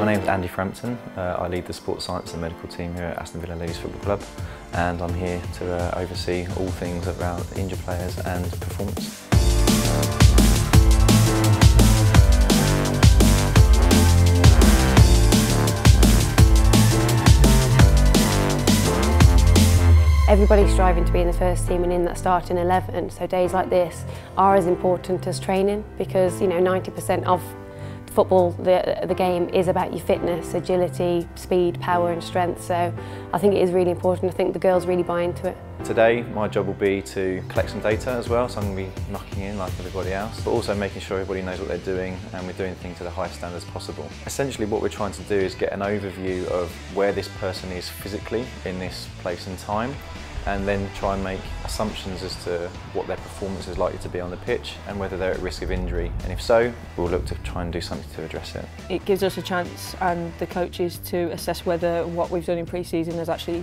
My name's Andy Frampton. I lead the sports science and medical team here at Aston Ladies Football Club, and I'm here to oversee all things around injured players and performance. Everybody's striving to be in the first team and in that starting 11, so days like this are as important as training, because 90% of football, the game, is about your fitness, agility, speed, power and strength, so I think it is really important. I think the girls really buy into it. Today my job will be to collect some data as well, so I'm going to be knocking in like everybody else, but also making sure everybody knows what they're doing and we're doing things to the highest standards possible. Essentially what we're trying to do is get an overview of where this person is physically in this place and time, and then try and make assumptions as to what their performance is likely to be on the pitch and whether they're at risk of injury, and if so, we'll look to try and do something to address it. It gives us a chance and the coaches to assess whether what we've done in pre-season has actually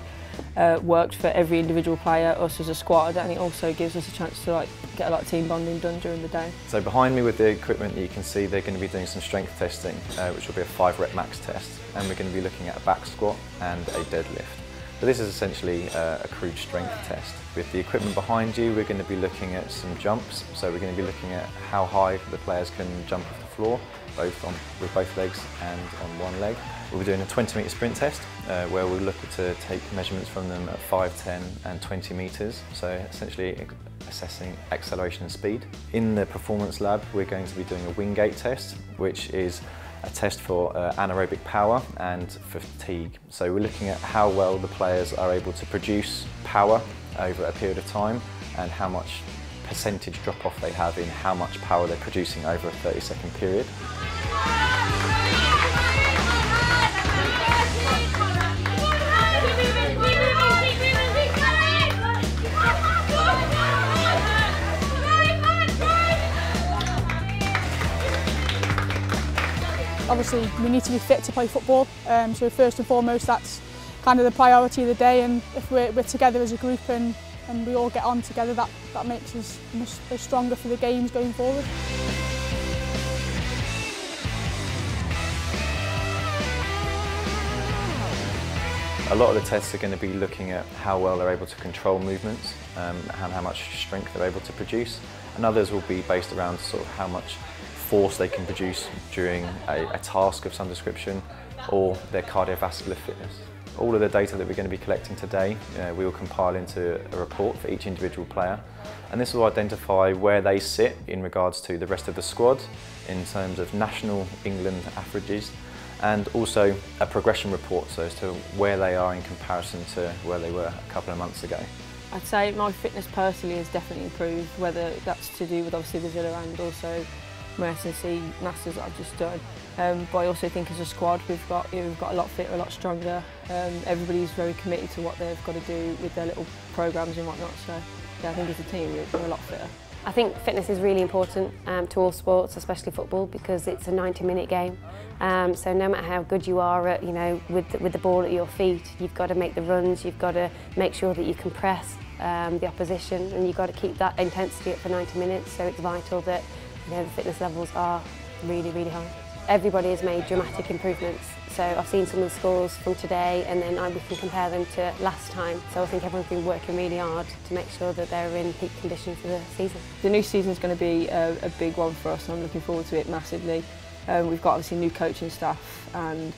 worked for every individual player, us as a squad, and it also gives us a chance to get a lot of team bonding done during the day. So behind me with the equipment that you can see, they're going to be doing some strength testing, which will be a 5 rep max test, and we're going to be looking at a back squat and a deadlift. So this is essentially a crude strength test. With the equipment behind you, we're going to be looking at some jumps. So we're going to be looking at how high the players can jump off the floor, with both legs and on one leg. We'll be doing a 20-metre sprint test, where we'll look to take measurements from them at 5, 10 and 20 metres. So essentially assessing acceleration and speed. In the performance lab, we're going to be doing a wing gait test, which is a test for anaerobic power and for fatigue. So we're looking at how well the players are able to produce power over a period of time and how much percentage drop off they have in how much power they're producing over a 30-second period. Obviously we need to be fit to play football, so first and foremost that's kind of the priority of the day, and if we're together as a group and we all get on together, that makes us much stronger for the games going forward. A lot of the tests are going to be looking at how well they're able to control movements and how much strength they're able to produce, and others will be based around sort of how much force they can produce during a task of some description, or their cardiovascular fitness. All of the data that we're going to be collecting today, we will compile into a report for each individual player, and this will identify where they sit in regards to the rest of the squad in terms of national England averages, and also a progression report, so as to where they are in comparison to where they were a couple of months ago. I'd say my fitness personally has definitely improved, whether that's to do with obviously the Villa and also my S&C Masters that I've just done. But I also think as a squad we've got a lot fitter, a lot stronger. Everybody's very committed to what they've got to do with their little programmes and whatnot, so yeah, I think as a team we're a lot fitter. I think fitness is really important to all sports, especially football, because it's a 90-minute game. So no matter how good you are at, with the ball at your feet, you've got to make the runs, you've got to make sure that you can press the opposition, and you've got to keep that intensity up for 90 minutes, so it's vital that the fitness levels are really, really high. Everybody has made dramatic improvements, so I've seen some of the scores from today, and then we can compare them to last time. So I think everyone's been working really hard to make sure that they're in peak condition for the season. The new season is going to be a big one for us, and I'm looking forward to it massively. We've got obviously new coaching staff, and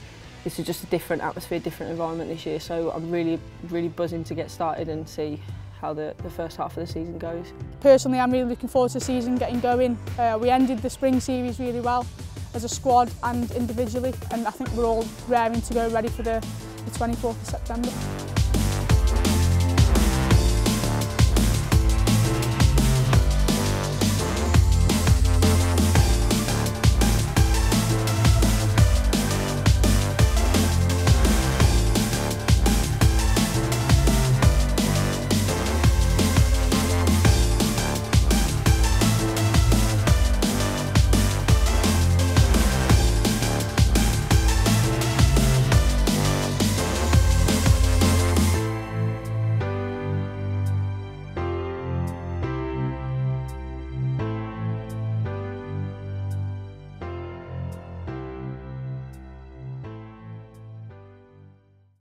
this is just a different atmosphere, different environment this year, so I'm really, really buzzing to get started and see how the first half of the season goes. Personally, I'm really looking forward to the season getting going. We ended the spring series really well as a squad and individually, and I think we're all raring to go, ready for the 24th of September.